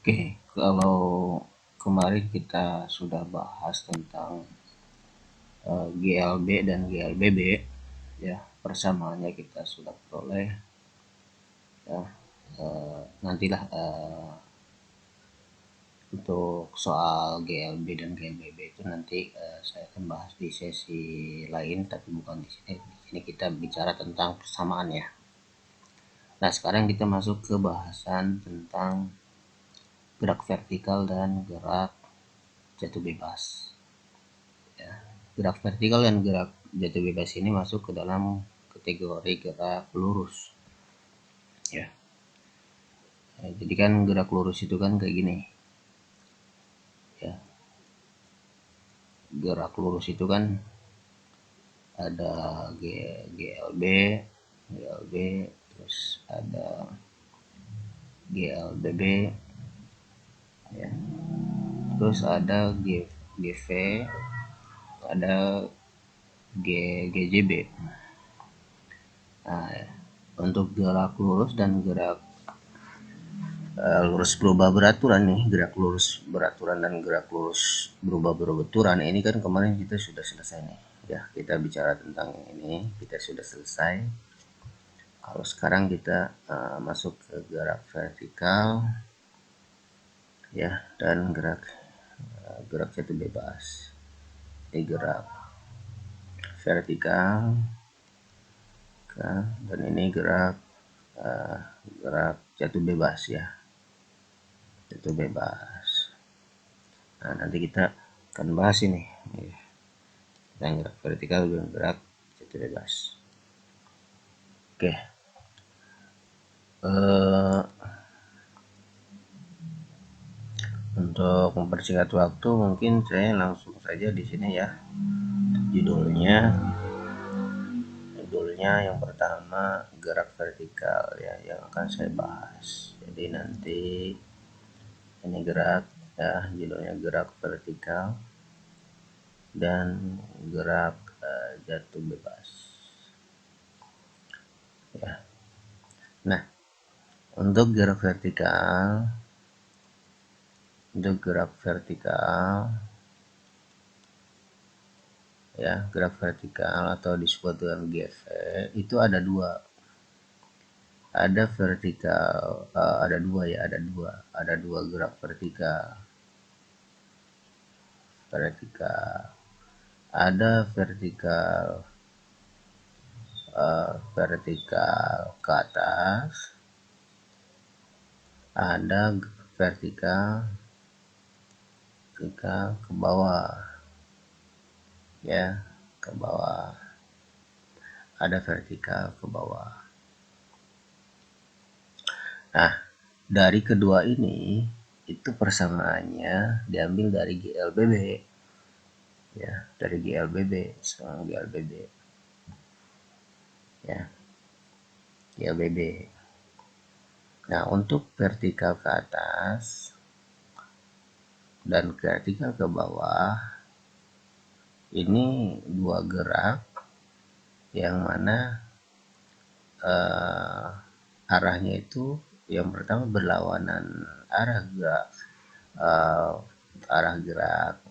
Oke, kalau kemarin kita sudah bahas tentang GLB dan GLBB, ya persamaannya kita sudah peroleh. Ya, nantilah untuk soal GLB dan GLBB itu nanti saya akan bahas di sesi lain, tapi bukan di sini. Di sini kita bicara tentang persamaan ya. Nah, sekarang kita masuk ke bahasan tentang gerak vertikal dan gerak jatuh bebas. Ya, gerak vertikal dan gerak jatuh bebas ini masuk ke dalam kategori gerak lurus. Ya, jadi kan gerak lurus itu kan kayak gini. Ya, gerak lurus itu kan ada GLB, GLB, terus ada GLBB, ya, terus ada GV, ada GJB. Nah, untuk gerak lurus dan gerak lurus berubah beraturan nih, gerak lurus beraturan dan gerak lurus berubah beraturan ini kan kemarin kita sudah selesai nih ya, kita bicara tentang ini, kita sudah selesai. Kalau sekarang kita masuk ke gerak vertikal ya, dan gerak jatuh bebas. Ini gerak vertikal dan ini gerak jatuh bebas ya, jatuh bebas. Nah, nanti kita akan bahas ini yang gerak vertikal dan gerak jatuh bebas. Oke, untuk mempersingkat waktu mungkin saya langsung saja di sini ya. Judulnya yang pertama gerak vertikal ya, yang akan saya bahas. Jadi nanti ini gerak ya, judulnya gerak vertikal dan gerak jatuh bebas ya. Nah, untuk gerak vertikal ya, gerak vertikal atau disebut dengan GV itu ada dua. Ada vertikal, ada dua gerak vertikal. Ada vertikal ke atas, ada vertikal ke bawah ya, ke bawah, ada vertikal ke bawah. Nah, dari kedua ini itu persamaannya diambil dari GLBB ya, dari GLBB ya, GLBB. Nah, untuk vertikal ke atas dan vertikal ke bawah ini dua gerak yang mana arahnya itu yang pertama berlawanan arah gerak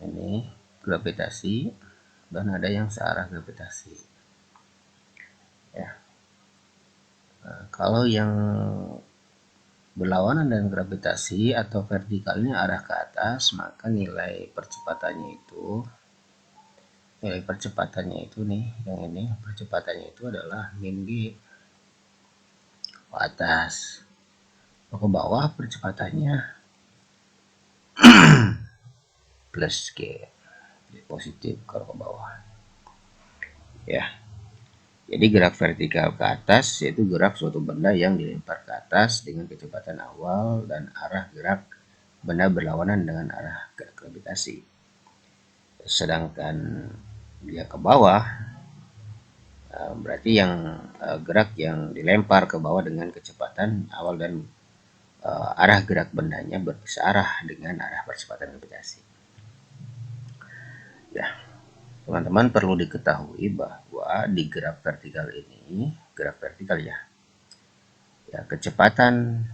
ini gravitasi, dan ada yang searah gravitasi ya. Nah, kalau yang berlawanan dengan gravitasi atau vertikalnya arah ke atas, maka nilai percepatannya itu nih, yang ini percepatannya itu adalah min g ke atas. Ke bawah percepatannya plus g, positif kalau ke bawah ya. Jadi gerak vertikal ke atas yaitu gerak suatu benda yang dilempar ke atas dengan kecepatan awal dan arah gerak benda berlawanan dengan arah gerak gravitasi. Sedangkan dia ke bawah berarti yang gerak yang dilempar ke bawah dengan kecepatan awal dan arah gerak bendanya bersearah dengan arah percepatan gravitasi. Ya, teman-teman perlu diketahui bahwa di gerak vertikal ini, gerak vertikal ya, Ya, kecepatan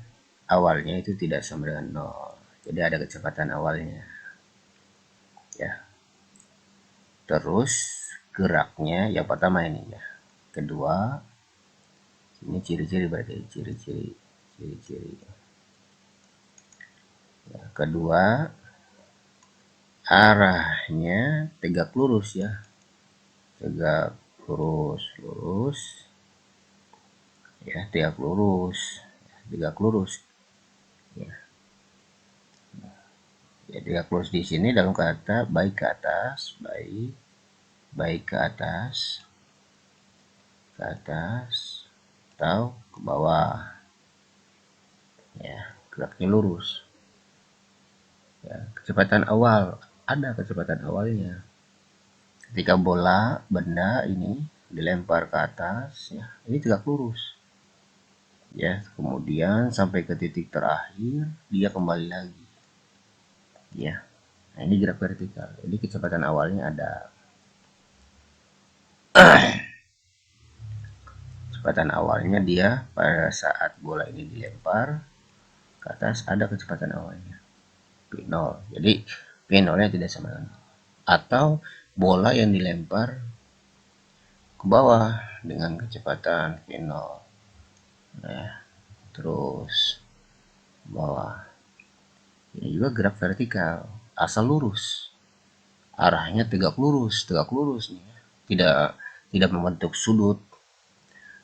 awalnya itu tidak sama dengan 0. Jadi ada kecepatan awalnya. Ya. Terus geraknya yang pertama ini ya. Kedua, ini ciri-ciri berarti ciri-ciri. Ya, kedua, arahnya tegak lurus ya. Tegak lurus ya, tegak lurus ya. Ya, tegak lurus di sini dalam kata baik ke atas, baik ke atas atau ke bawah ya, geraknya lurus ya. Kecepatan awal, ada kecepatan awalnya ketika benda ini dilempar ke atas ya, ini tegak lurus ya, kemudian sampai ke titik terakhir dia kembali lagi ya. Nah, ini gerak vertikal, jadi kecepatan awalnya ada. Kecepatan awalnya dia pada saat bola ini dilempar ke atas ada kecepatan awalnya P0. Jadi P0-nya tidak sama dengan, atau bola yang dilempar ke bawah dengan kecepatan P0. Nah, terus bawah. Ini juga gerak vertikal, asal lurus. Arahnya tegak lurus nih. Tidak membentuk sudut.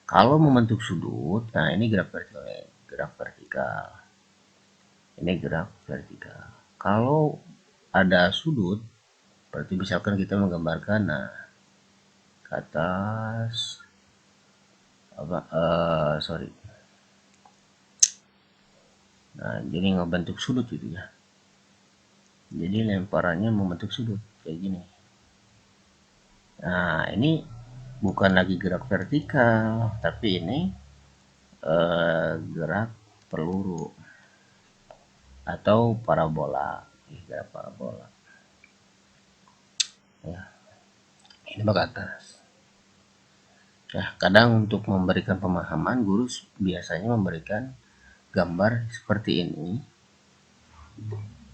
Kalau membentuk sudut, nah ini gerak vertikal. Ini gerak vertikal. Kalau ada sudut, berarti misalkan kita menggambarkan nah ke atas sorry. Nah, jadi ngebentuk sudut gitu ya. Jadi lemparannya membentuk sudut kayak gini. Nah, ini bukan lagi gerak vertikal, tapi ini gerak peluru atau parabola. Gerak parabola. Ya, ini ke atas. Ya, kadang untuk memberikan pemahaman, guru biasanya memberikan gambar seperti ini,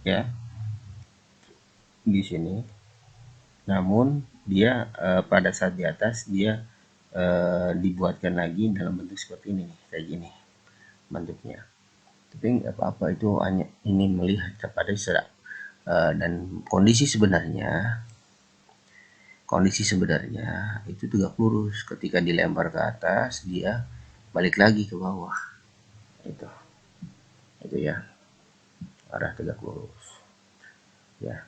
ya, di sini. Namun dia pada saat di atas dia dibuatkan lagi dalam bentuk seperti ini, kayak gini bentuknya. Tapi nggak apa-apa, itu hanya ini melihat kepada serak dan kondisi sebenarnya itu tegak lurus. Ketika dilempar ke atas dia balik lagi ke bawah. Itu ya, arah tegak lurus ya.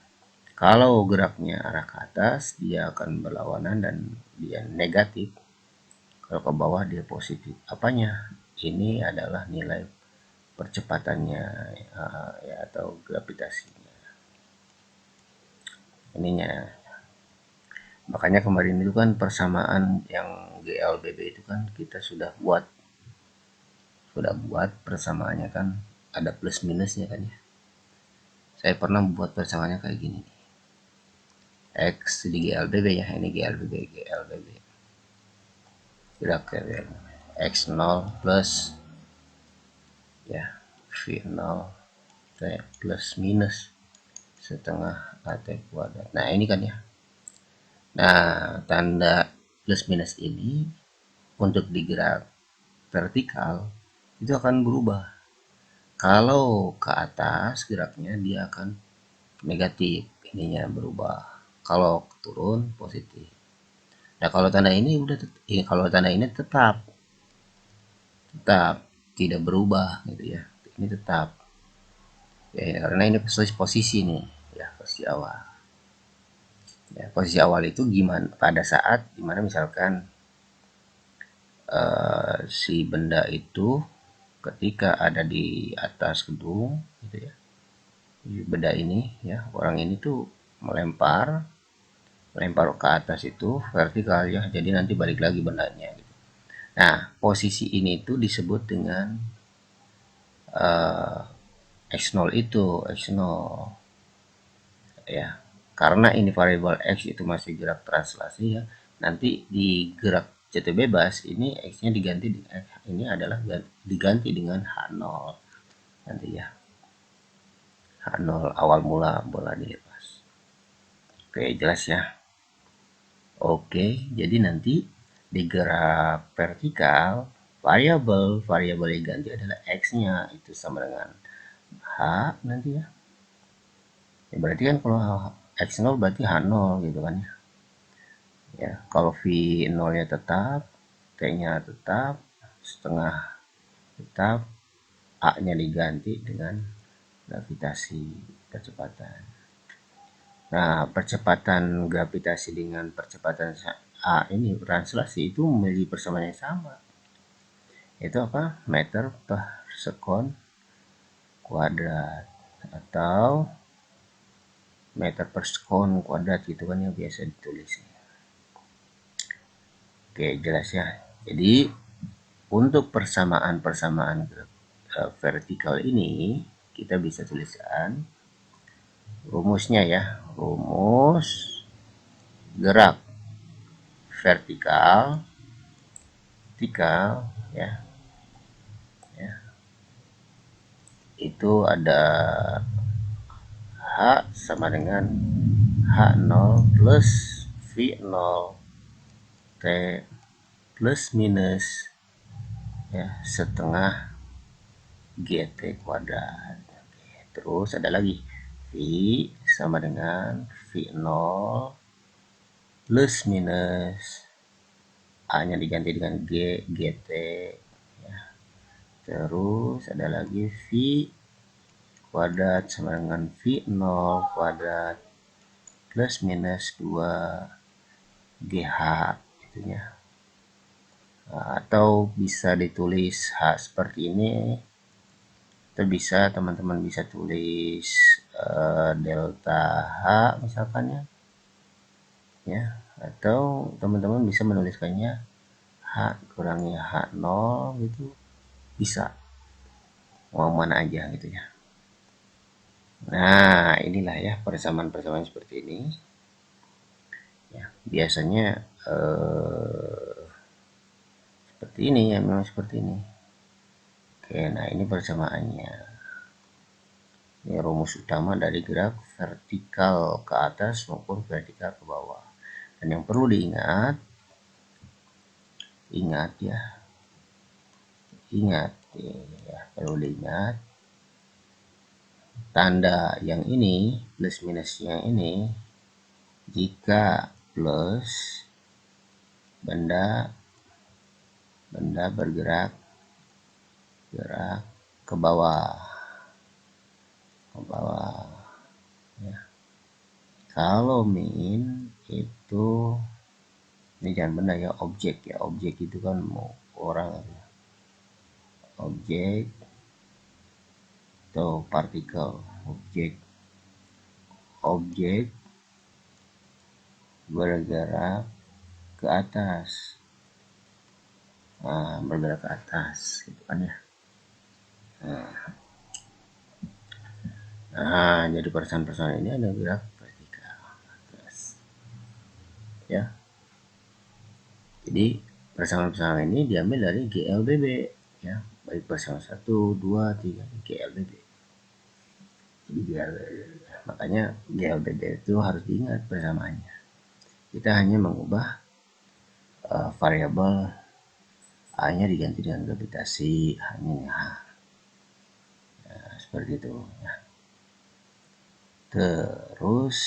Kalau geraknya arah ke atas dia akan berlawanan dan dia negatif, kalau ke bawah dia positif. Apanya? Ini adalah nilai percepatannya ya, atau gravitasinya ininya. Makanya kemarin itu kan persamaan yang GLBB itu kan kita sudah buat persamaannya kan, ada plus minusnya kan ya. Saya pernah membuat persamaannya kayak gini nih. X di GLBB ya, ini GLBB gerak X0 plus ya V0 plus minus setengah AT kuadrat. Nah ini kan ya. Nah, tanda plus minus ini untuk digerak vertikal itu akan berubah. Kalau ke atas geraknya dia akan negatif, ininya berubah. Kalau turun positif. Nah, kalau tanda ini tetap tidak berubah gitu ya. Ini tetap. Ya, karena ini posisi nih, ya, posisi awal. Ya, posisi awal itu gimana pada saat dimana misalkan si benda itu ketika ada di atas gedung gitu ya, benda ini ya, orang ini tuh melempar ke atas itu vertikal ya, jadi nanti balik lagi bendanya gitu. Nah, posisi ini tuh disebut dengan X0 itu X0 ya, karena ini variabel X itu masih gerak translasi ya, nanti di gerak jatuh bebas ini X-nya diganti ini adalah diganti dengan H0 nanti ya. H0 awal mula bola dilepas. Oke, jelas ya. Oke, jadi nanti di gerak vertikal variabel yang ganti adalah X-nya, itu sama dengan H nanti ya. Ya berarti kan kalau X0 berarti H0 gitu kan ya. Ya, kalau V0-nya tetap, T-nya tetap, setengah tetap, A-nya diganti dengan gravitasi percepatan. Nah, percepatan gravitasi dengan percepatan A ini translasi itu memiliki persamaan yang sama. Itu apa? Meter per sekon kuadrat atau meter per sekon kuadrat gitu kan yang biasa ditulis. Oke, jelas ya. Jadi untuk persamaan-persamaan vertikal ini kita bisa tuliskan rumusnya ya. Rumus gerak vertikal ya. Itu ada H sama dengan H0 plus V0 T plus minus ya setengah GT kuadrat. Terus ada lagi V sama dengan V0 plus minus A nya diganti dengan GT ya. Terus ada lagi V kuadrat sama dengan V0 kuadrat plus minus 2 GH itunya. Atau bisa ditulis H seperti ini, atau bisa teman-teman bisa tulis delta H misalkan ya, atau teman-teman bisa menuliskannya H kurangi H0 gitu, bisa mau mana aja gitu ya. Nah, inilah ya persamaan-persamaan seperti ini ya, biasanya seperti ini ya, memang seperti ini. Oke, nah ini persamaannya. Ini rumus utama dari gerak vertikal ke atas maupun vertikal ke bawah. Dan yang perlu ingat ya, perlu diingat tanda yang ini plus minus yang ini, jika plus benda bergerak ke bawah ya. Kalau min itu ini jangan benda ya, objek ya, objek itu kan mau orang ya. Objek atau partikel, objek bergerak ke atas, bergerak ke atas gitu kan ya. Nah, jadi persamaan-persamaan ini ada gerak vertikal atas ya. Jadi persamaan-persamaan ini diambil dari GLBB ya, baik persamaan 1, 2, 3 GLBB. Jadi makanya GLBB itu harus diingat persamaannya. Kita hanya mengubah variabel A-nya diganti dengan gravitasi, hanya seperti itu ya. Terus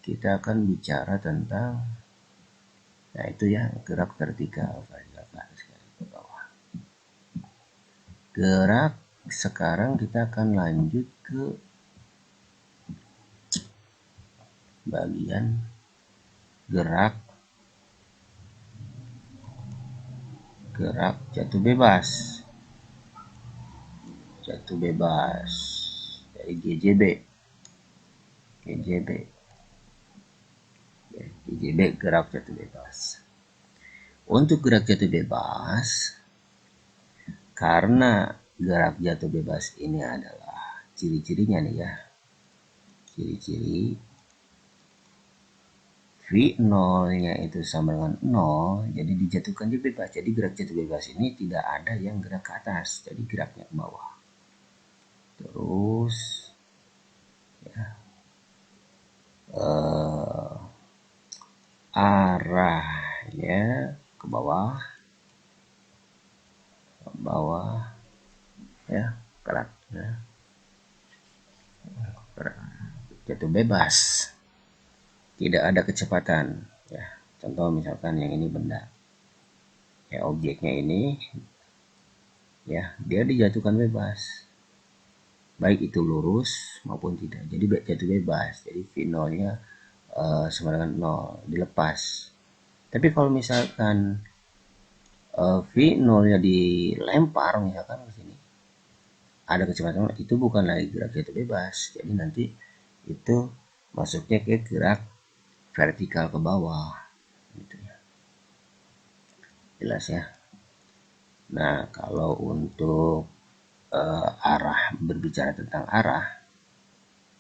kita akan bicara tentang, nah itu ya, gerak vertikal ke atas ke bawah. Gerak sekarang kita akan lanjut ke bagian gerak jatuh bebas dari GJB gerak jatuh bebas. Untuk gerak jatuh bebas, karena gerak jatuh bebas ini adalah ciri-cirinya nih ya, ciri-ciri V0 nya itu sama dengan 0, jadi dijatuhkan dia bebas. Jadi gerak jatuh bebas ini tidak ada yang gerak ke atas, jadi geraknya ke bawah. Terus ya, arahnya ke bawah, ya, gerak ya, jatuh bebas, tidak ada kecepatan ya. Contoh misalkan yang ini benda ya, objeknya ini ya, dia dijatuhkan bebas, baik itu lurus maupun tidak, jadi jatuh bebas. Jadi V0 nya sama dengan 0, dilepas. Tapi kalau misalkan V0 nya dilempar misalkan ke sini, ada kecepatan, itu bukan lagi gerak jatuh bebas, jadi nanti itu masuknya ke gerak vertikal ke bawah gitu ya. Jelas ya. Nah, kalau untuk arah, berbicara tentang arah,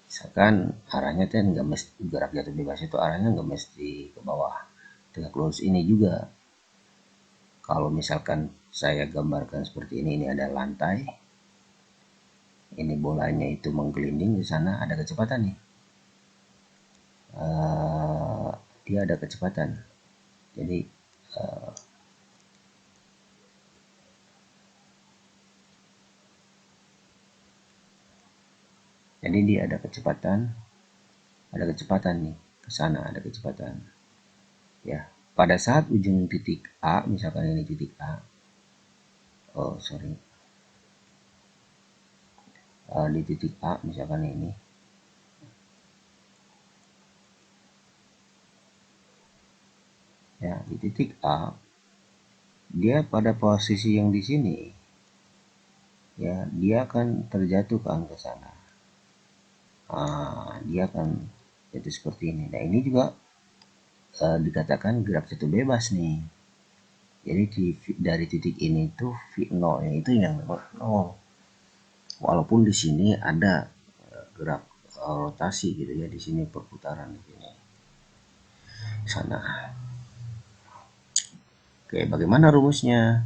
misalkan arahnya kan nggak mesti, gerak jatuh bebas itu arahnya nggak mesti ke bawah, tegak lurus. Ini juga kalau misalkan saya gambarkan seperti ini ada lantai, ini bolanya itu menggelinding di sana, ada kecepatan nih, dia ada kecepatan. Jadi dia ada kecepatan nih ke sana, ada kecepatan ya. Pada saat ujung titik A, misalkan ini titik A, di titik A misalkan ini ya, di titik A dia pada posisi yang di sini ya, dia akan terjatuh ke angka sana. Dia akan jadi seperti ini. Nah, ini juga dikatakan gerak jatuh bebas nih. Jadi dari titik ini tuh V0 nya itu yang 0. Walaupun di sini ada gerak rotasi gitu ya, di sini perputaran di sini sana. Oke, bagaimana rumusnya?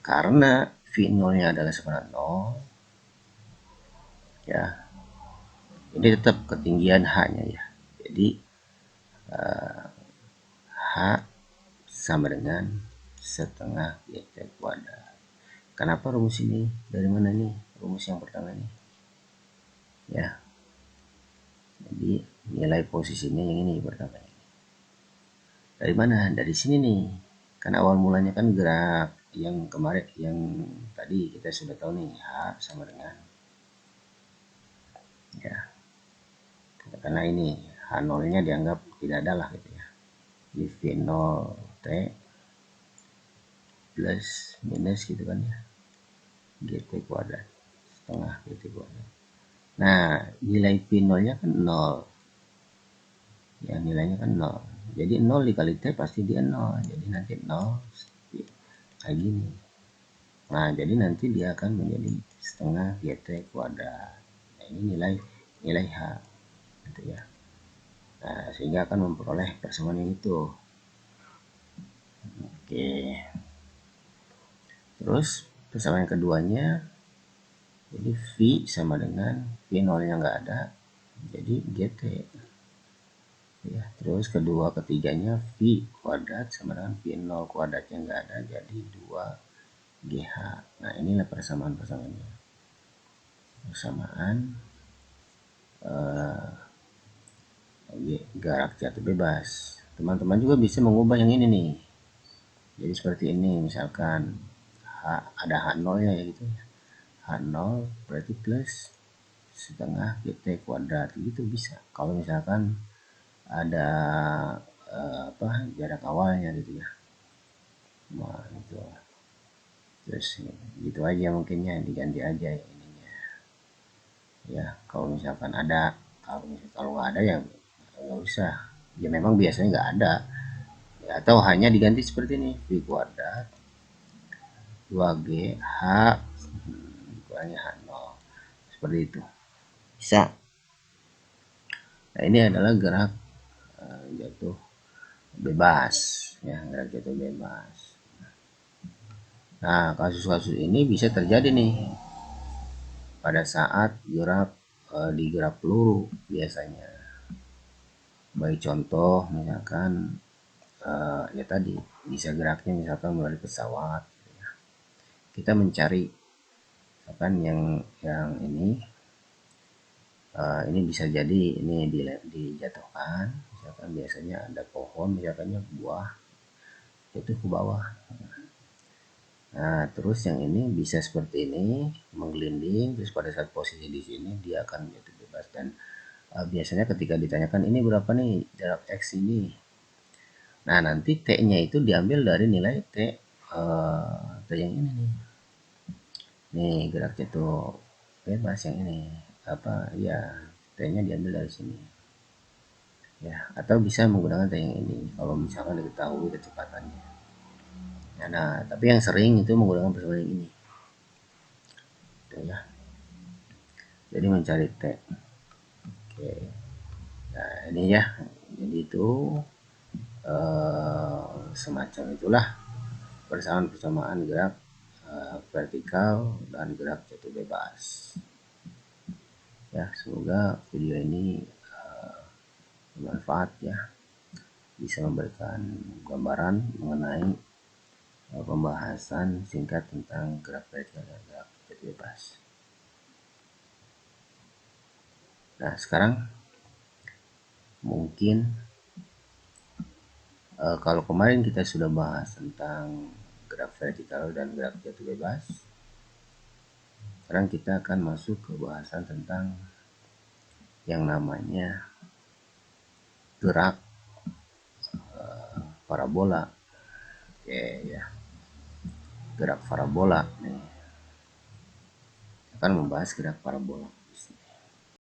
Karena V0 nya adalah sama dengan 0 ya, ini tetap ketinggian H nya ya. Jadi H sama dengan setengah GT kuadrat. Kenapa rumus ini? Dari mana nih rumus yang pertama nih? Ya, jadi nilai posisinya yang ini pertama. Dari mana? Dari sini nih. Karena awal mulanya kan gerak yang kemarin, yang tadi kita sudah tahu nih, H sama dengan ya, karena ini H0 nya dianggap tidak ada lah gitu ya, di V0 T plus minus gitu kan ya, GT kuadrat setengah GT kuadrat. Nah, nilai V0 nya kan 0 ya, nilainya kan 0, jadi 0 dikali T pasti dia 0, jadi nanti 0 kayak gini. Nah, jadi nanti dia akan menjadi setengah GT kuadrat. Nah, ini nilai H gitu ya. Nah, sehingga akan memperoleh persamaan yang itu. Oke. Terus persamaan yang keduanya, jadi V sama dengan V0 nya nggak ada, jadi GT ya. Terus kedua ketiganya V kuadrat sama dengan V0 kuadratnya nggak ada, jadi 2GH. Nah, inilah persamaan-persamaannya. Persamaan gerak jatuh bebas. Teman-teman juga bisa mengubah yang ini nih. Jadi seperti ini, misalkan ada H0 ya gitu. H0 berarti plus setengah GT kuadrat gitu bisa. Kalau misalkan ada jarak awalnya gitu ya. Nah, itu. Terus gitu aja mungkinnya, diganti aja ininya. Ya, kalau misalkan ada, kalau nggak ada ya nggak usah. Ya memang biasanya nggak ada. Ya, atau hanya diganti seperti ini, V kuadrat 2G H kurangi H0 seperti itu bisa. Nah, ini adalah gerak jatuh bebas, ya gerak jatuh bebas. Nah, kasus-kasus ini bisa terjadi nih pada saat gerak digerak peluru biasanya. Baik contoh misalkan ya tadi bisa geraknya misalkan melalui pesawat. Kita mencari misalkan yang ini bisa jadi ini dijatuhkan, misalkan biasanya ada pohon misalkannya buah itu ke bawah. Nah, terus yang ini bisa seperti ini menggelinding, terus pada saat posisi di sini dia akan jatuh bebas. Dan biasanya ketika ditanyakan ini berapa nih jarak X ini, nah nanti T-nya itu diambil dari nilai T yang ini nih gerak jatuh bebas yang ini apa ya, T-nya diambil dari sini ya, atau bisa menggunakan T yang ini kalau misalkan diketahui kecepatannya ya. Nah tapi yang sering itu menggunakan persamaan yang ini gitu ya, jadi mencari T. Oke, nah ini ya, jadi itu semacam itulah persamaan-persamaan gerak vertikal dan gerak jatuh bebas ya. Semoga video ini bermanfaat ya, bisa memberikan gambaran mengenai pembahasan singkat tentang gerak vertikal dan gerak jatuh bebas. Nah sekarang mungkin kalau kemarin kita sudah bahas tentang gerak vertikal dan gerak jatuh bebas, sekarang kita akan masuk ke bahasan tentang yang namanya gerak parabola. Oke ya, gerak parabola nih, akan membahas gerak parabola.